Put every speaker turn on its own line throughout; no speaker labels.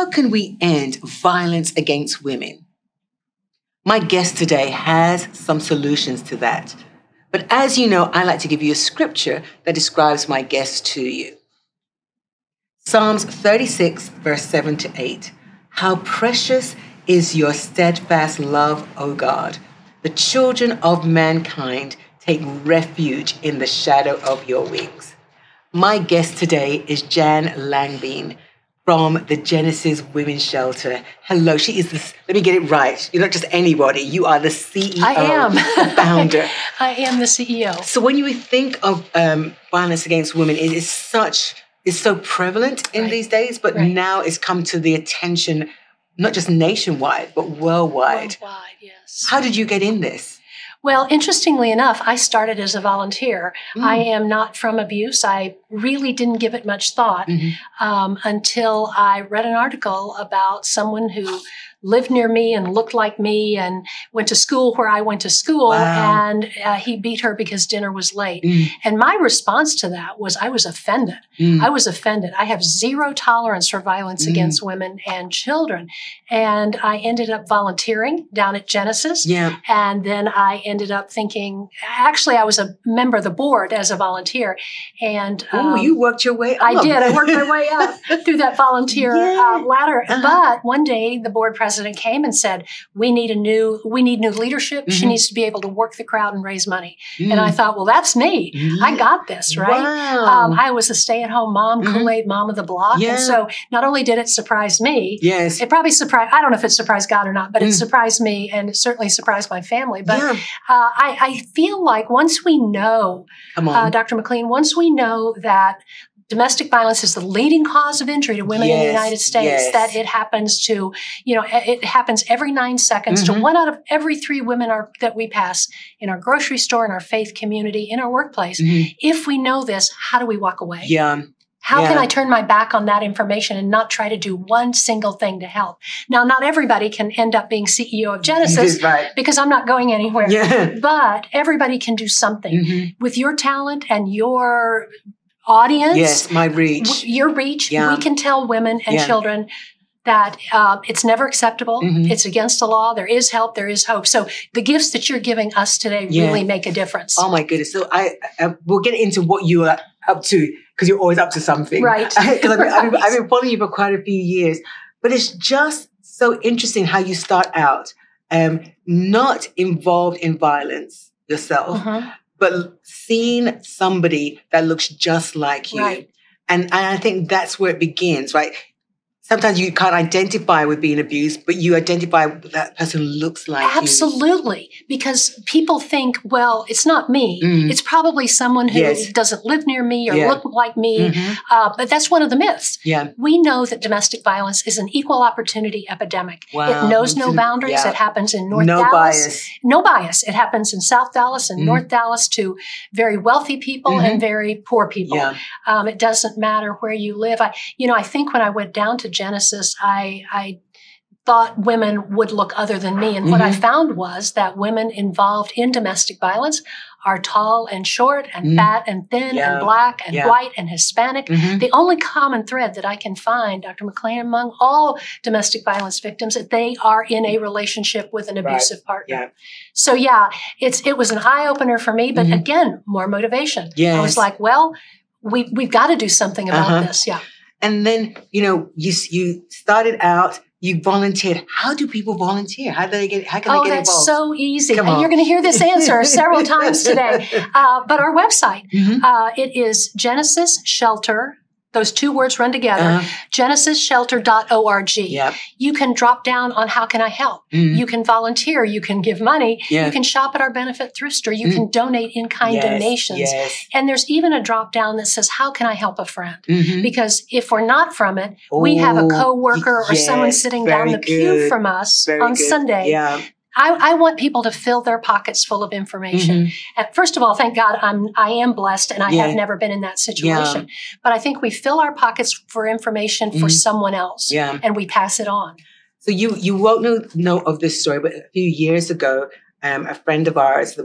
how can we end violence against women? My guest today has some solutions to that. But as you know, I like to give you a scripture that describes my guest to you. Psalms 36, verse 7 to 8. How precious is your steadfast love, O God. The children of mankind take refuge in the shadow of your wings. My guest today is Jan Langbein from the Genesis Women's Shelter. Hello, she is this, let me get it right. You're not just anybody. You are the CEO.
I am.
Founder.
I am the CEO.
So when you think of violence against women, it's so prevalent in these days, but now it's come to the attention, not just nationwide, but worldwide.
Worldwide, yes.
How did you get in this?
Well, interestingly enough, I started as a volunteer. I am not from abuse. I really didn't give it much thought until I read an article about someone who lived near me and looked like me and went to school where I went to school.
Wow.
And he beat her because dinner was late. And my response to that was I was offended. I was offended. I have zero tolerance for violence against women and children. And I ended up volunteering down at Genesis.
Yeah.
And then I ended up thinking, actually, I was a member of the board as a volunteer. And
you worked your way up.
I did. I worked my way up through that volunteer ladder. But one day the board president came and said, we need new leadership. She needs to be able to work the crowd and raise money. And I thought, well, that's me. I got this, right?
Wow.
I was a stay-at-home mom, Kool-Aid mom of the block. And so not only did it surprise me, it probably surprised, I don't know if it surprised God or not, but it surprised me and it certainly surprised my family. But I feel like once we know, Dr. Mclean, once we know that domestic violence is the leading cause of injury to women in the United States, that it happens to, it happens every 9 seconds to 1 out of every 3 women that we pass in our grocery store, in our faith community, in our workplace. If we know this, how do we walk away? How can I turn my back on that information and not try to do one single thing to help? Now, not everybody can end up being CEO of Genesis because I'm not going anywhere. But everybody can do something. With your talent and your audience.
Yes, my reach.
Your reach. We can tell women and children that it's never acceptable. It's against the law. There is help. There is hope. So the gifts that you're giving us today really make a difference.
Oh, my goodness. So we'll get into what you are up to because you're always up to something.
Right.
Because I've been following you for quite a few years. But it's just so interesting how you start out not involved in violence yourself, but seeing somebody that looks just like you. And I think that's where it begins, right? Sometimes you can't identify with being abused, but you identify with that person looks like you.
Absolutely. Because people think, well, it's not me. It's probably someone who doesn't live near me or look like me. But that's one of the myths. We know that domestic violence is an equal opportunity epidemic. It knows no boundaries. It happens in North Dallas.
Bias.
No bias. It happens in South Dallas and North Dallas to very wealthy people and very poor people. It doesn't matter where you live. I think when I went down to Genesis, I thought women would look other than me. And what I found was that women involved in domestic violence are tall and short and fat and thin and black and white and Hispanic. The only common thread that I can find, Dr. McLean, among all domestic violence victims, is that they are in a relationship with an abusive partner. So it was an eye-opener for me, but again, more motivation. I was like, well, we've got to do something about this.
And then, you started out, you volunteered. How do people volunteer? How can they get involved?
That's so easy. And you're going to hear this answer several times today. But our website, it is Genesis Shelter. Those 2 words run together, genesisshelter.org. You can drop down on how can I help? You can volunteer. You can give money. You can shop at our benefit thrift store. You can donate in-kind donations. And there's even a drop down that says, how can I help a friend? Because if we're not from it, we have a coworker or someone sitting down the pew from us on Sunday I want people to fill their pockets full of information. And first of all, thank God I am blessed and I have never been in that situation. But I think we fill our pockets for information for someone else and we pass it on.
So you won't know of this story, but a few years ago, a friend of ours that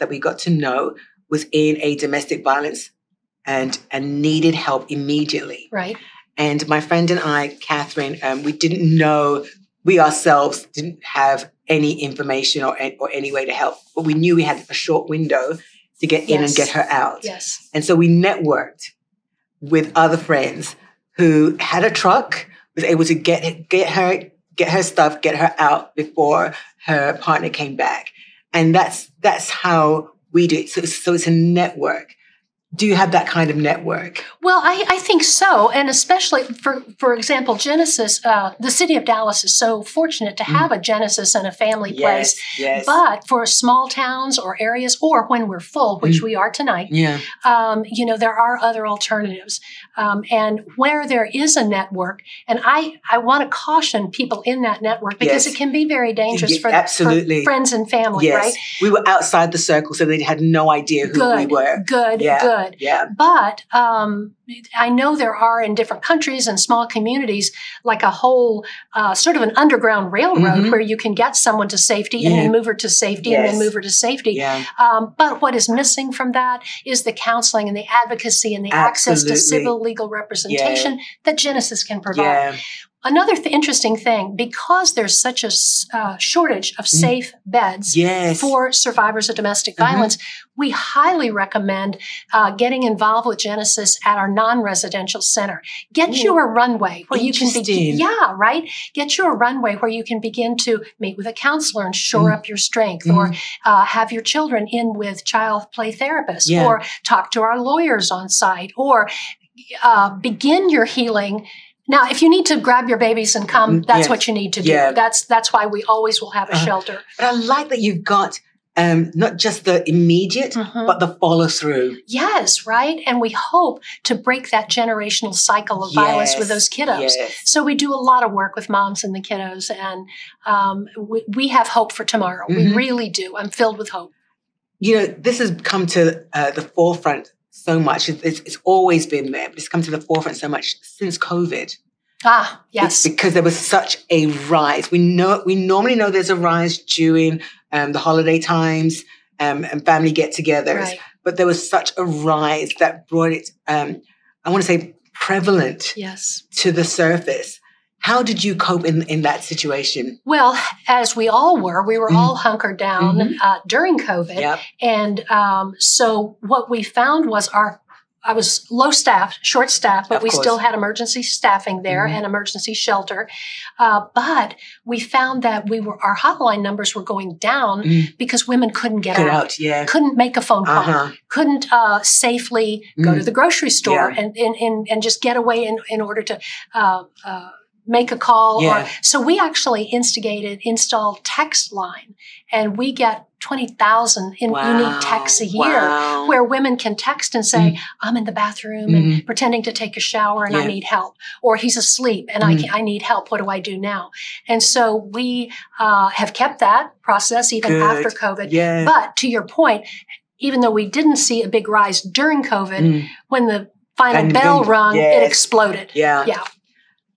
we got to know was in a domestic violence and needed help immediately.
Right.
And my friend and I, Catherine, we ourselves didn't have any information or any way to help, but we knew we had a short window to get in and get her out.
Yes.
And so we networked with other friends who had a truck, was able to get her stuff, get her out before her partner came back. And that's how we do it. So it's a network. Do you have that kind of network?
Well, I think so. And especially, for example, Genesis, the city of Dallas is so fortunate to have a Genesis and a family place.
Yes.
But for small towns or areas, or when we're full, which we are tonight, there are other alternatives. And where there is a network, and I want to caution people in that network because it can be very dangerous for friends and family, right?
We were outside the circle, so they had no idea who we were.
Good. Yeah. But I know there are in different countries and small communities like a whole sort of an underground railroad where you can get someone to safety and then move her to safety and then move her to safety.
Yeah.
But what is missing from that is the counseling and the advocacy and the access to civil legal representation that Genesis can provide.
Yeah.
Another interesting thing, because there's such a shortage of safe beds for survivors of domestic violence, we highly recommend getting involved with Genesis at our non-residential center. Get you a runway where you can begin. Yeah, right. Get you a runway where you can begin to meet with a counselor and shore up your strength, or have your children in with child play therapists, or talk to our lawyers on site, or begin your healing. Now, if you need to grab your babies and come, that's what you need to do.
Yeah.
That's why we always will have a shelter.
But I like that you've got not just the immediate, but the follow through.
Yes, right. And we hope to break that generational cycle of violence with those kiddos.
Yes.
So we do a lot of work with moms and the kiddos, and we have hope for tomorrow. We really do. I'm filled with hope.
You know, this has come to the forefront so much. It's always been there, but it's come to the forefront so much since COVID.
Ah, yes.
It's because there was such a rise. We normally know there's a rise during the holiday times and family get-togethers, but there was such a rise that brought it, I want to say, prevalent to the surface. How did you cope in that situation?
Well, as we all were all hunkered down during COVID.
Yep.
And so what we found was I was low staffed, short staffed, but we still had emergency staffing there and emergency shelter. But we found that our hotline numbers were going down because women couldn't get out. Couldn't make a phone call, couldn't safely go to the grocery store and just get away in order to make a call. So we actually installed text line, and we get 20,000 unique texts a year where women can text and say, I'm in the bathroom and pretending to take a shower and I need help. Or he's asleep and I need help. What do I do now? And so we have kept that process even after COVID. But to your point, even though we didn't see a big rise during COVID, when the final bell rung, it exploded.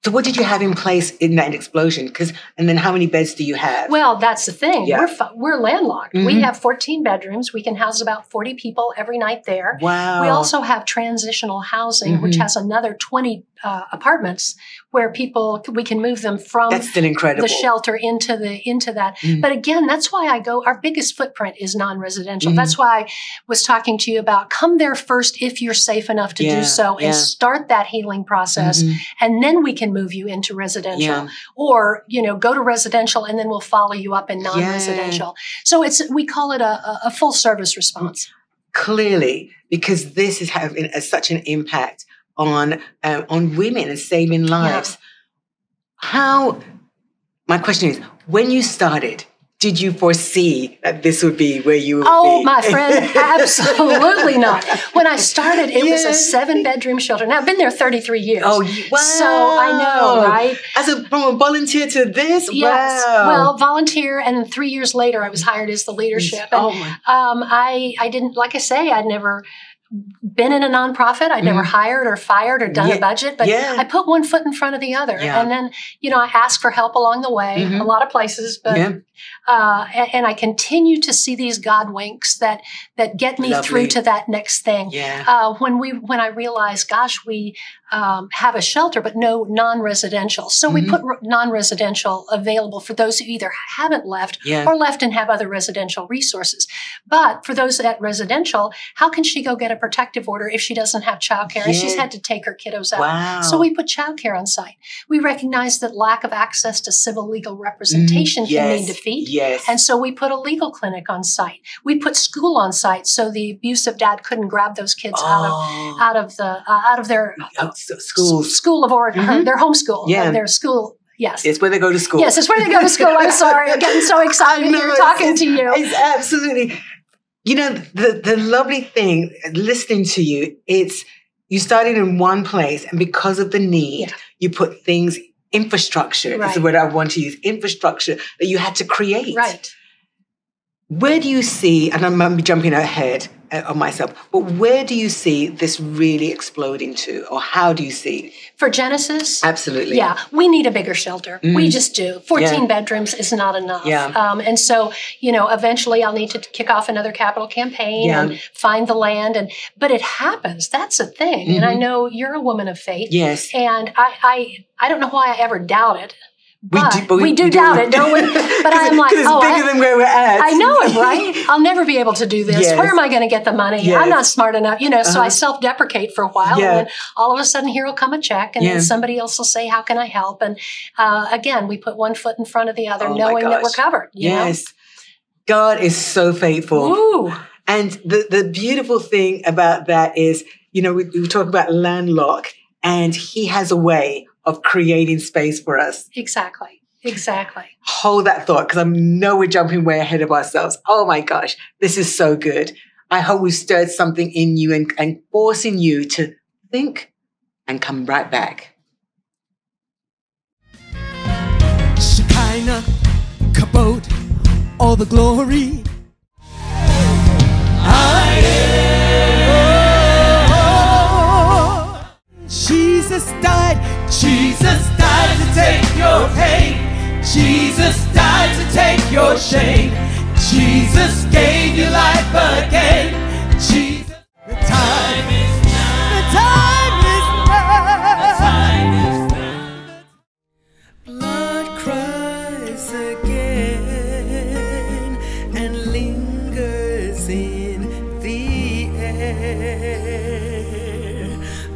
So
what did you have in place in that explosion? And then how many beds do you have?
Well, that's the thing. We're landlocked. We have 14 bedrooms. We can house about 40 people every night there.
Wow.
We also have transitional housing, which has another 20 apartments where we can move them from
that's still incredible.
The shelter into that. But again, that's why our biggest footprint is non-residential. That's why I was talking to you about come there first if you're safe enough to do so and start that healing process. And then we can move you into residential or, go to residential and then we'll follow you up in non-residential. So we call it a full service response.
Clearly, because this is having such an impact on women and saving lives. My question is, when you started, did you foresee that this would be where you would be?
Oh, my friend, absolutely not. When I started, it was a 7-bedroom shelter. Now, I've been there 33 years.
Oh, wow.
So I know, right?
From a volunteer to this?
Yes.
Wow.
Well, volunteer, and then 3 years later, I was hired as the leadership. And, I didn't, like I say, I'd never been in a nonprofit. I'd never hired or fired or done a budget, but I put one foot in front of the other. And then, I asked for help along the way, a lot of places, but And I continue to see these God winks that get me through to that next thing.
Yeah.
When I realized, gosh, we have a shelter, but no non-residential. So we put non-residential available for those who either haven't left or left and have other residential resources. But for those at residential, how can she go get a protective order if she doesn't have childcare and she's had to take her kiddos out?
Wow.
So we put childcare on site. We recognize that lack of access to civil legal representation can mean defeat.
Yes.
And so we put a legal clinic on site. We put school on site so the abusive dad couldn't grab those kids out of their school of origin, their homeschool, their school. Yes.
It's where they go to school.
Yes, it's where they go to school. I'm sorry. I'm getting so excited here talking to you.
It's absolutely. You know, the lovely thing, listening to you, it's you started in one place, and because of the need, you put things, infrastructure is the word I want to use, infrastructure that you had to create.
Right.
Where do you see, and I'm jumping ahead of myself, but where do you see this really exploding to, or how do you see?
For Genesis?
Absolutely.
Yeah, we need a bigger shelter. We just do. 14 bedrooms is not enough.
Yeah.
And so, you know, eventually I'll need to kick off another capital campaign and find the land. But it happens. That's a thing. And I know you're a woman of faith.
Yes.
And I don't know why I ever doubt it.
But
we do doubt it, don't we? But I'm like,
it's bigger than where we're at.
I know it, right? I'll never be able to do this.
Yes.
Where am I going to get the money?
Yes.
I'm not smart enough, you know. So I self-deprecate for a while, and then all of a sudden, here will come a check, and then somebody else will say, "How can I help?" And again, we put one foot in front of the other, knowing that we're covered. You know?
God is so faithful.
Ooh.
And the beautiful thing about that is, you know, we talk about landlock, and He has a way of creating space for us.
Exactly. Exactly.
Hold that thought, because I know we're jumping way ahead of ourselves. Oh my gosh, this is so good. I hope we've stirred something in you and forcing you to think and come right back.
Shekinah, kabod, all the glory. Jesus died to take your pain. Jesus died to take your shame. Jesus gave you life again. Jesus, the time is now. The time is now. The time is now. Blood cries again and lingers in the air.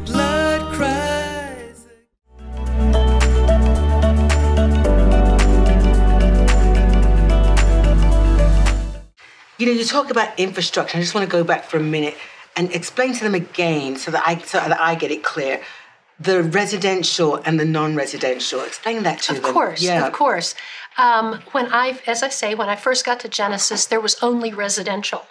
Blood cries.
You know, you talk about infrastructure. I just want to go back for a minute and explain to them again so that I get it clear. The residential and the non-residential. Explain that to them.
Of course. When I first got to Genesis, there was only residential.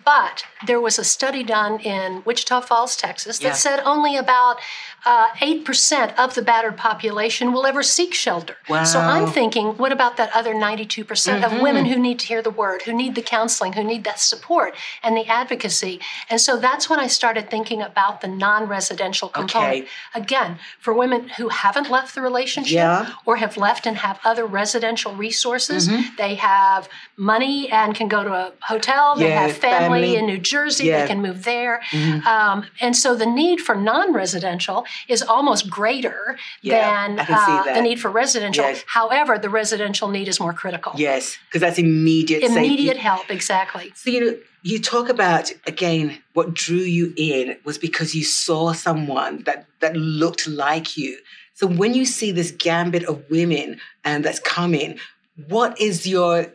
But there was a study done in Wichita Falls, Texas, that said only about 8% of the battered population will ever seek shelter.
Wow.
So I'm thinking, what about that other 92% of women who need to hear the word, who need the counseling, who need that support and the advocacy? And so that's when I started thinking about the non-residential component. Again, for women who haven't left the relationship or have left and have other residential resources, they have money and can go to a hotel, they have family in New Jersey, they can move there. And so the need for non-residential is almost greater than the need for residential. However, the residential need is more critical.
Yes, because that's immediate safety.
Help, exactly.
So, you know, you talk about, again, what drew you in was because you saw someone that looked like you. So when you see this gambit of women that's coming, what is your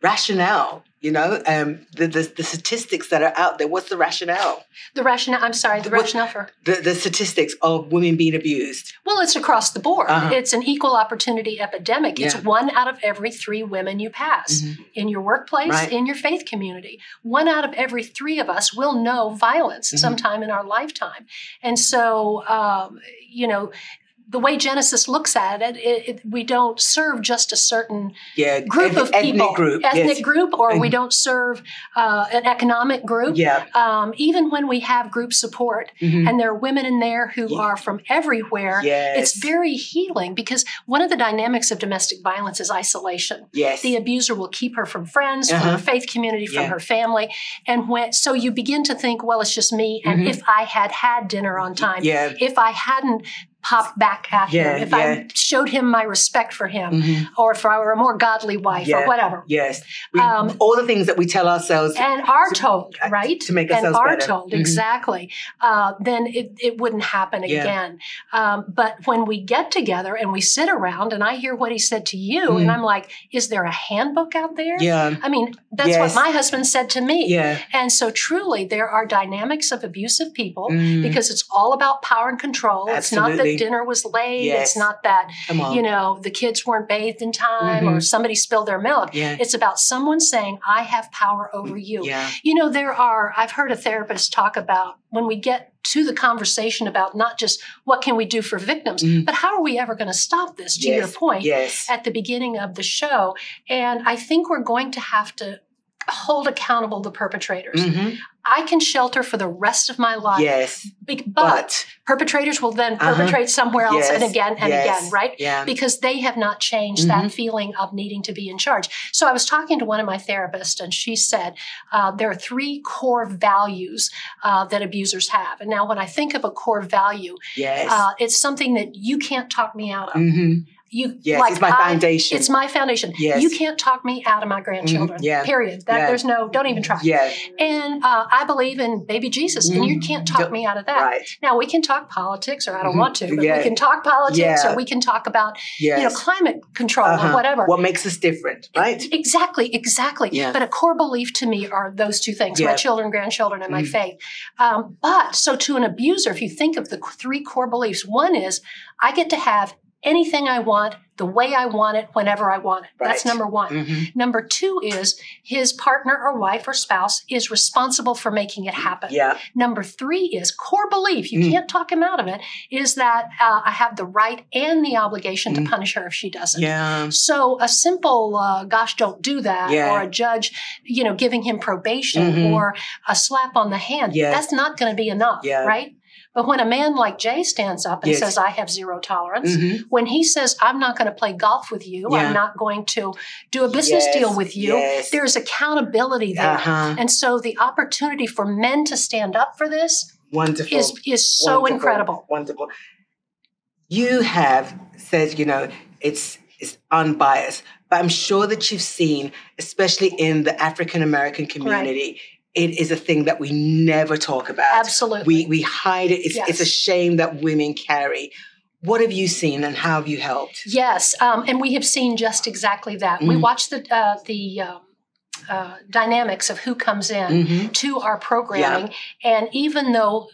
rationale? You know, the statistics that are out there. What's the rationale?
The rationale for?
The statistics of women being abused.
Well, it's across the board. It's an equal opportunity epidemic. It's 1 out of every 3 women you pass in your workplace, in your faith community. 1 out of every 3 of us will know violence sometime in our lifetime. And so, you know, the way Genesis looks at it, we don't serve just a certain group of people, ethnic group, or we don't serve an economic group. Even when we have group support and there are women in there who are from everywhere, it's very healing, because one of the dynamics of domestic violence is isolation. The abuser will keep her from friends, from her faith community, from her family. And so you begin to think, well, it's just me. And if I had had dinner on time, if I hadn't popped back at him, if I showed him my respect for him, or if I were a more godly wife, or whatever.
All the things that we tell ourselves.
And are told, right?
To make ourselves better.
And are told, exactly. Then it wouldn't happen again. But when we get together and we sit around and I hear what he said to you, and I'm like, is there a handbook out there? I mean, that's what my husband said to me. And so truly, there are dynamics of abusive people, because it's all about power and control. It's not that dinner was late. It's not that, you know, the kids weren't bathed in time or somebody spilled their milk. It's about someone saying, I have power over you. You know, I've heard a therapist talk about when we get to the conversation about not just what can we do for victims, but how are we ever going to stop this, to your point at the beginning of the show. And I think we're going to have to hold accountable the perpetrators. I can shelter for the rest of my life. But perpetrators will then perpetrate somewhere else and again, right? Because they have not changed that feeling of needing to be in charge. So I was talking to one of my therapists, and she said there are 3 core values that abusers have. And now when I think of a core value, it's something that you can't talk me out of.
It's my foundation.
It's my foundation. You can't talk me out of my grandchildren. Period. There's don't even try. And I believe in baby Jesus, and you can't talk me out of that. Now we can talk politics, or I don't want to, but we can talk politics, or we can talk about you know, climate control or whatever.
What makes us different, right?
Exactly. But a core belief to me are those 2 things: my children, grandchildren, and my faith. But so to an abuser, if you think of the 3 core beliefs, one is I get to have anything I want, the way I want it, whenever I want it. That's number 1. Number 2 is his partner or wife or spouse is responsible for making it happen. Number 3 is core belief, you can't talk him out of it, is that I have the right and the obligation to punish her if she doesn't. So a simple, gosh, don't do that, or a judge, you know, giving him probation, or a slap on the hand, that's not going to be enough, right? But when a man like Jay stands up and says, I have 0 tolerance, when he says, I'm not going to play golf with you, I'm not going to do a business deal with you, there's accountability there. And so the opportunity for men to stand up for this is so incredible.
Wonderful. You have said, you know, it's unbiased, but I'm sure that you've seen, especially in the African-American community, it is a thing that we never talk about.
Absolutely.
We hide it. It's a shame that women carry. What have you seen, and how have you helped?
Yes, and we have seen just exactly that. We watch the dynamics of who comes in to our programming. And even though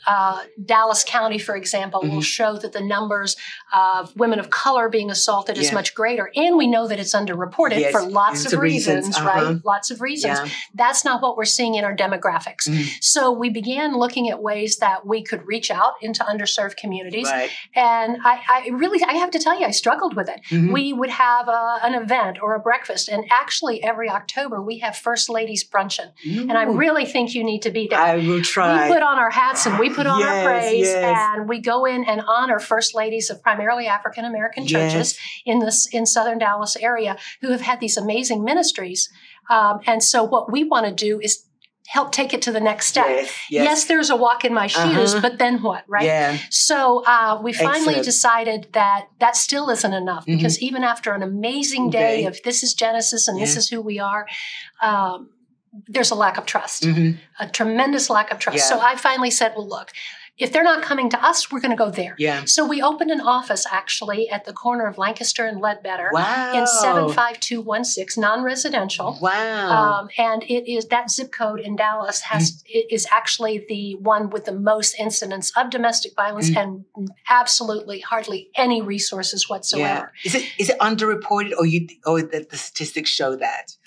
Dallas County, for example, will show that the numbers of women of color being assaulted is much greater, and we know that it's underreported for lots of reasons, right? Lots of reasons. That's not what we're seeing in our demographics. So we began looking at ways that we could reach out into underserved communities. And I have to tell you, I struggled with it. We would have an event or a breakfast, and actually every October we have First Ladies Bruncheon. And I really think you need to be there.
I will try.
We put on our hats and we put on our praise, and we go in and honor First Ladies of primarily African-American churches in Southern Dallas area who have had these amazing ministries. And so what we want to do is help take it to the next step. Yes, there's a walk in my shoes, but then what, right? So we finally decided that that still isn't enough, because even after an amazing day of this is Genesis and this is who we are, there's a lack of trust, a tremendous lack of trust. So I finally said, well, look, if they're not coming to us, we're going to go there. So we opened an office actually at the corner of Lancaster and Ledbetter in 75216, non-residential. And it is that zip code in Dallas is actually the one with the most incidents of domestic violence and absolutely hardly any resources whatsoever.
Is it underreported, or the statistics show that?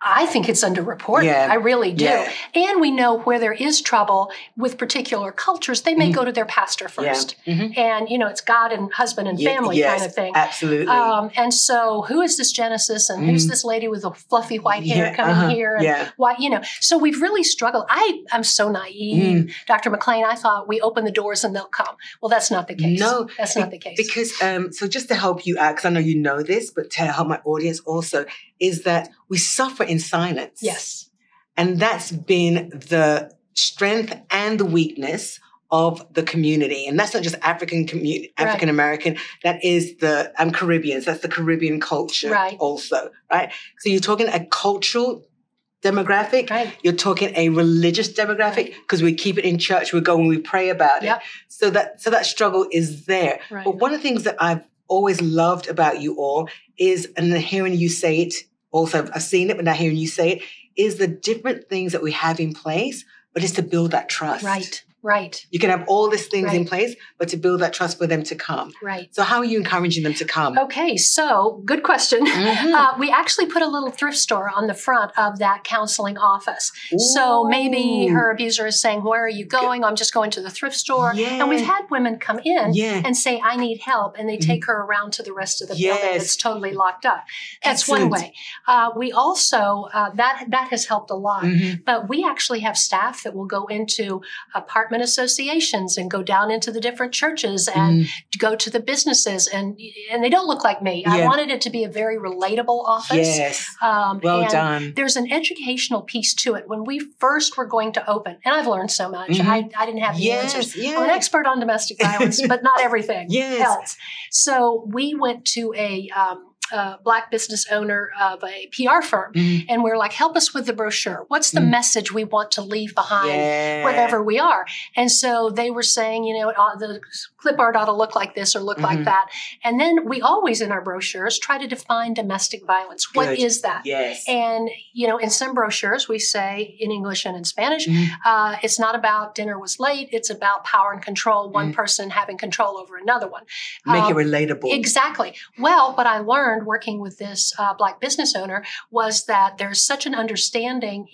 I think it's underreported. I really do. And we know where there is trouble with particular cultures, they may go to their pastor first. And, you know, it's God and husband and family kind of thing.
Absolutely.
And so who is this Genesis and who's this lady with the fluffy white hair coming here? And why, you know, so we've really struggled. I'm so naive. Dr. Mclean, I thought we open the doors and they'll come. Well, that's not the case.
No,
that's not the case.
Because, so just to help you out, because I know you know this, but to help my audience also, is that we suffer in silence.
Yes.
And that's been the strength and the weakness of the community. And that's not just African American, that is the Caribbeans, that's the Caribbean culture also, right? So you're talking a cultural demographic, you're talking a religious demographic, because we keep it in church, we go and we pray about it. So that struggle is there. But one of the things that I've always loved about you all is, and hearing you say it, also I've seen it, but now hearing you say it, is the different things that we have in place, but it's to build that trust.
Right.
You can have all these things in place, but to build that trust for them to come. So how are you encouraging them to come?
Okay, so good question. We actually put a little thrift store on the front of that counseling office. So maybe her abuser is saying, where are you going? I'm just going to the thrift store. And we've had women come in and say, I need help. And they take her around to the rest of the building that's totally locked up. That's one way. We also, that has helped a lot. But we actually have staff that will go into apartment associations and go down into the different churches and go to the businesses, and they don't look like me. I wanted it to be a very relatable office.
Well done.
There's an educational piece to it. When we first were going to open, and I've learned so much, I didn't have the answers. I'm an expert on domestic violence, but not everything else. So we went to a Black business owner of a PR firm. And we're like, help us with the brochure. What's the message we want to leave behind wherever we are? And so they were saying, you know, the clip art ought to look like this or look like that. And then we always in our brochures try to define domestic violence. What is that? And, you know, in some brochures we say in English and in Spanish, it's not about dinner was late. It's about power and control, one person having control over another one.
Make it relatable.
Exactly. Well, what I learned working with this Black business owner was that there's such an understanding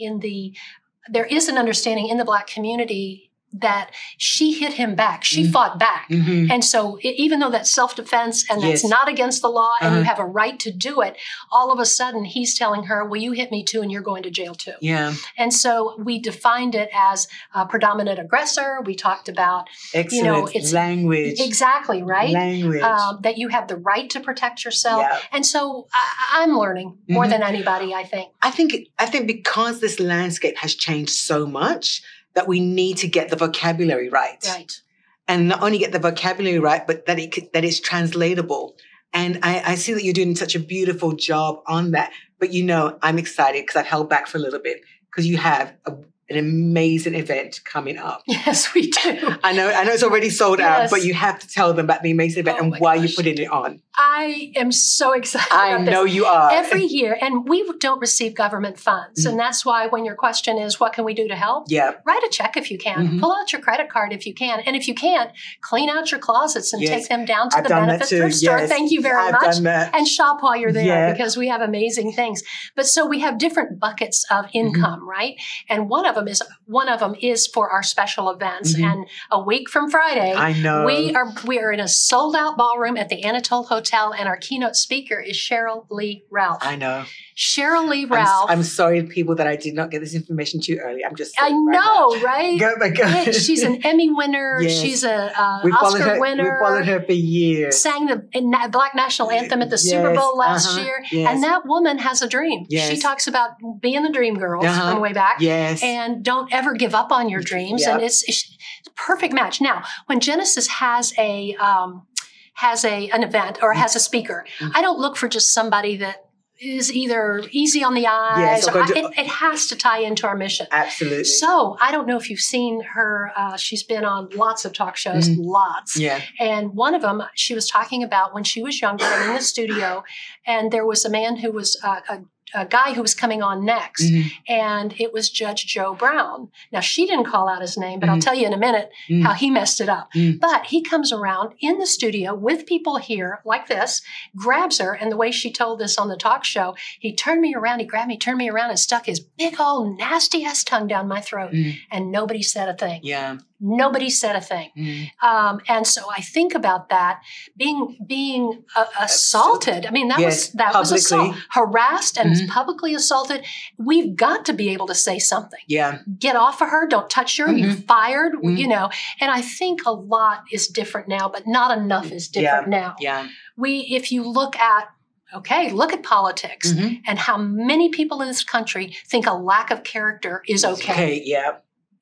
there is an understanding in the Black community that she hit him back. She fought back. And so even though that's self-defense and that's not against the law and you have a right to do it, all of a sudden he's telling her, well, you hit me too and you're going to jail too. And so we defined it as a predominant aggressor. We talked about, you know, it's
language.
Exactly, right?
Language.
That you have the right to protect yourself. And so I'm learning more than anybody, I think.
I think because this landscape has changed so much, that we need to get the vocabulary right. And not only get the vocabulary right, but that it's translatable. And I see that you're doing such a beautiful job on that. But, you know, I'm excited because I've held back for a little bit because you have an amazing event coming up.
Yes, we do.
I know it's already sold out, but you have to tell them about the amazing event and why you're putting it on.
I am so excited about this.
I know you are.
Every year, and we don't receive government funds. And that's why when your question is, what can we do to help? Write a check if you can. Pull out your credit card if you can. And if you can't, clean out your closets and take them down to the benefit thrift store. Thank you very much.
Done that.
And shop while you're there because we have amazing things. But so we have different buckets of income, right? And one of them is for our special events. And a week from Friday,
I know
we are in a sold out ballroom at the Anatole Hotel, and our keynote speaker is Cheryl Lee Ralph.
I know.
Cheryl Lee Ralph.
I'm sorry, people, that I did not get this information to you earlier. I'm just.
I know, right?
Oh my God.
Yeah, she's an Emmy winner. She's a Oscar winner.
We followed her for years.
Sang the Black National Anthem at the Super Bowl last year. And that woman has a dream. She talks about being the dream girl from way back. And don't ever give up on your dreams. And it's a perfect match. Now, when Genesis has an event or has a speaker, I don't look for just somebody that is either easy on the eyes. It has to tie into our mission.
Absolutely.
So I don't know if you've seen her. She's been on lots of talk shows, lots. And one of them, she was talking about when she was younger and in the studio, and there was a man who was a a guy who was coming on next, and it was Judge Joe Brown. Now, she didn't call out his name, but I'll tell you in a minute how he messed it up. But he comes around in the studio with people here like this, grabs her, and the way she told this on the talk show, he turned me around, he grabbed me, turned me around, and stuck his big old nasty-ass tongue down my throat, and nobody said a thing.
Yeah.
Nobody said a thing. And so I think about that, being assaulted. I mean, that was assault. Harassed and publicly assaulted. We've got to be able to say something.
Yeah.
Get off of her. Don't touch her. You're fired, you know. And I think a lot is different now, but not enough is different now.
Yeah.
If you look at look at politics and how many people in this country think a lack of character is okay.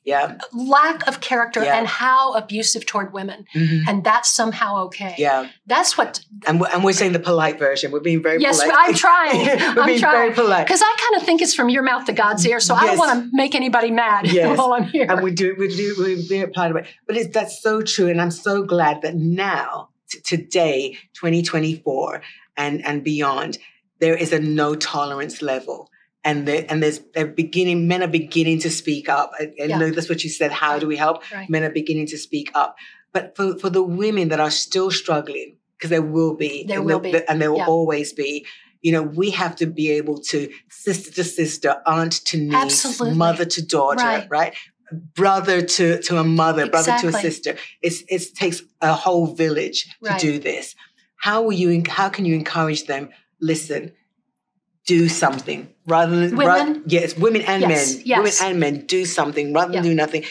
Yeah.
Lack of character and how abusive toward women. And that's somehow okay.
Yeah.
That's what.
And we're saying the polite version. We're being very polite.
Yes, I'm trying.
We're being very polite.
Because I kind of think it's from your mouth to God's ear, so I don't want to make anybody mad while I'm here.
And we're being polite about it. But that's so true. And I'm so glad that now, today, 2024 and beyond, there is a no tolerance level. And men are beginning to speak up. I know that's what you said. How do we help? Right. Men are beginning to speak up. But for the women that are still struggling, because there will be, and there will always be, you know, we have to be able to sister to sister, aunt to niece, mother to daughter, right? Brother to a mother, brother to a sister. It takes a whole village to do this. How can you encourage them? Listen. Do something rather than women. Women and men. Yes. Women and men do something rather than do nothing.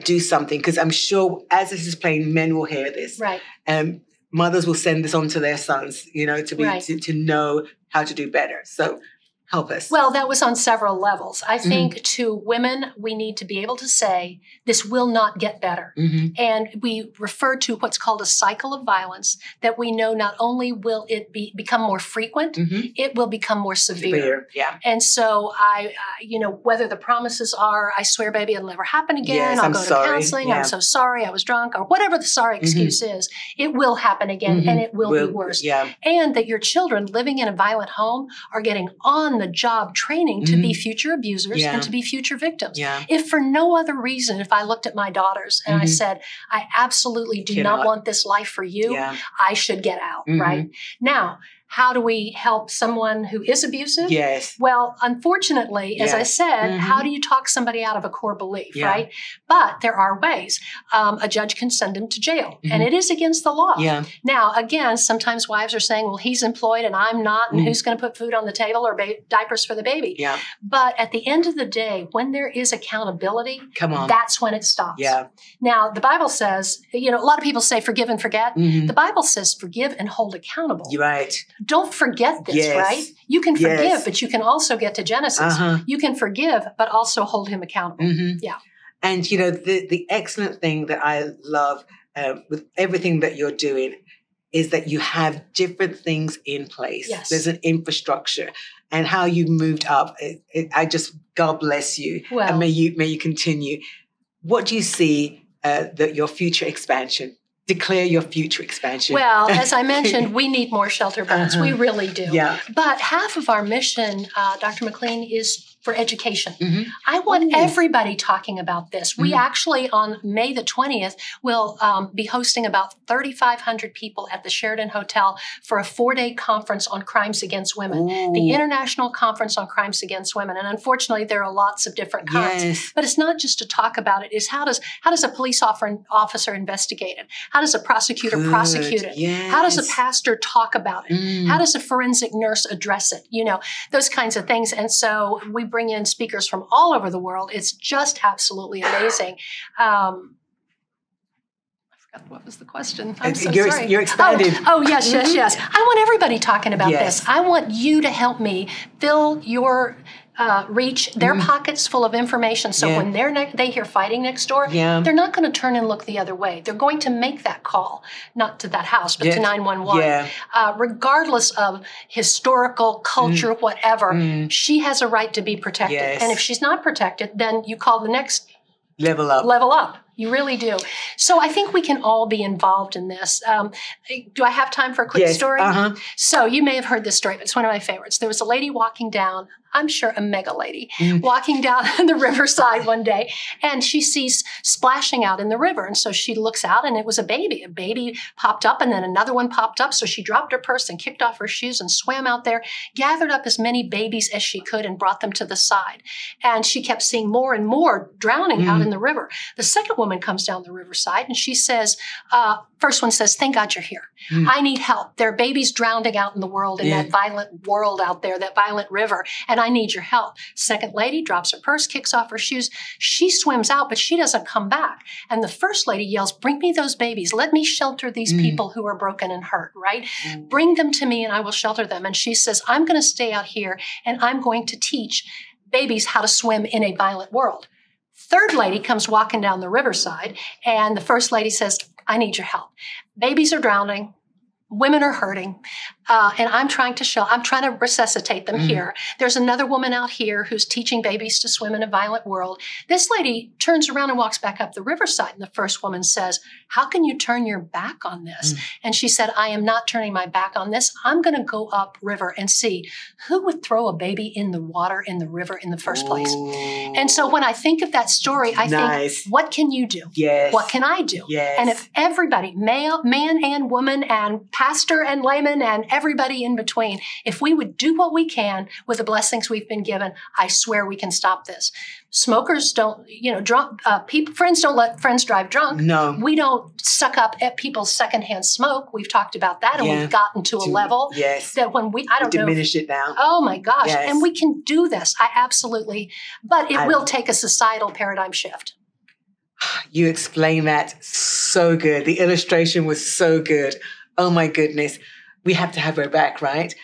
Do something, because I'm sure as this is playing, men will hear this.
Right.
Mothers will send this on to their sons. You know, to know how to do better. So help us.
Well, that was on several levels. I think to women, we need to be able to say, this will not get better. And we refer to what's called a cycle of violence, that we know not only will it become more frequent, it will become more severe. Yeah. And so whether the promises are, I swear, baby, it'll never happen again. I'll go to counseling. Yeah. I'm so sorry. I was drunk, or whatever the sorry excuse is, it will happen again, and it will be worse. Yeah. And that your children living in a violent home are getting on the job training to be future abusers and to be future victims. Yeah. If for no other reason, if I looked at my daughters and I said, I absolutely do not want this life for you, I should get out, right? Now, how do we help someone who is abusive? Yes. Well, unfortunately, as I said, how do you talk somebody out of a core belief, right? But there are ways. A judge can send him to jail, and it is against the law. Yeah. Now, again, sometimes wives are saying, well, he's employed and I'm not, and who's going to put food on the table or diapers for the baby? Yeah. But at the end of the day, when there is accountability, that's when it stops. Yeah. Now, the Bible says, a lot of people say forgive and forget. The Bible says forgive and hold accountable. You're right. Don't forget this, right? You can forgive, but you can also get to Genesis. You can forgive, but also hold him accountable. Yeah.
And, the excellent thing that I love with everything that you're doing is that you have different things in place. Yes. There's an infrastructure. And how you moved up, God bless you. Well, and may you continue. What do you see your future expansion? Declare your future expansion.
Well, as I mentioned, we need more shelter beds. We really do. Yeah. But half of our mission, Dr. Mclean, is for education. I want everybody talking about this. We actually, on May the 20th, will be hosting about 3,500 people at the Sheraton Hotel for a 4-day conference on crimes against women, the International Conference on Crimes Against Women. And unfortunately, there are lots of different kinds. Yes. But it's not just to talk about it. It's how does a police officer investigate it? How does a prosecutor prosecute it? Yes. How does a pastor talk about it? How does a forensic nurse address it? Those kinds of things. And so we bring in speakers from all over the world. It's just absolutely amazing. I forgot what was the question. I'm so sorry.
You're expanded.
Oh, yes. I want everybody talking about this. I want you to help me fill your reach, their pockets full of information. So when they hear fighting next door, they're not going to turn and look the other way. They're going to make that call, not to that house, but to 911. Regardless of historical, culture, whatever, she has a right to be protected. Yes. And if she's not protected, then you call the next
level up.
You really do. So I think we can all be involved in this. Do I have time for a quick story? So you may have heard this story, but it's one of my favorites. There was a lady walking down, I'm sure a mega lady, walking down the riverside one day, and she sees splashing out in the river. And so she looks out, and it was a baby. A baby popped up, and then another one popped up. So she dropped her purse and kicked off her shoes and swam out there, gathered up as many babies as she could and brought them to the side. And she kept seeing more and more drowning out in the river. The second woman comes down the riverside, and she says, first one says, thank God you're here. I need help. There are babies drowning out in the world, in that violent world out there, that violent river, and I need your help. Second lady drops her purse, kicks off her shoes. She swims out, but she doesn't come back. And the first lady yells, bring me those babies. Let me shelter these people who are broken and hurt, right? Bring them to me and I will shelter them. And she says, I'm going to stay out here and I'm going to teach babies how to swim in a violent world. Third lady comes walking down the riverside, and the first lady says, I need your help. Babies are drowning. Women are hurting, and I'm trying to resuscitate them here. There's another woman out here who's teaching babies to swim in a violent world. This lady turns around and walks back up the riverside, and the first woman says, how can you turn your back on this? And she said, I am not turning my back on this. I'm going to go up river and see who would throw a baby in the water, in the river in the first place. And so when I think of that story, I think, what can you do? What can I do? And if everybody, man and woman and pastor and layman and everybody in between, if we would do what we can with the blessings we've been given, I swear we can stop this. Smokers don't, friends don't let friends drive drunk. No. We don't suck up at people's secondhand smoke. We've talked about that, and we've gotten to a level that when we
diminish it down.
Oh my gosh. And we can do this. But it will take a societal paradigm shift.
You explained that so good. The illustration was so good. Oh my goodness. We have to have her back, right?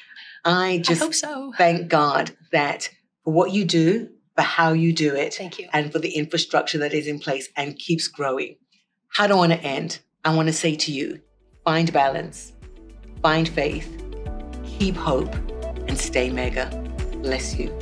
I
hope so.
Thank God that for what you do, for how you do it.
Thank you.
And for the infrastructure that is in place and keeps growing. How do I want to end? I want to say to you, find balance, find faith, keep hope, and stay mega. Bless you.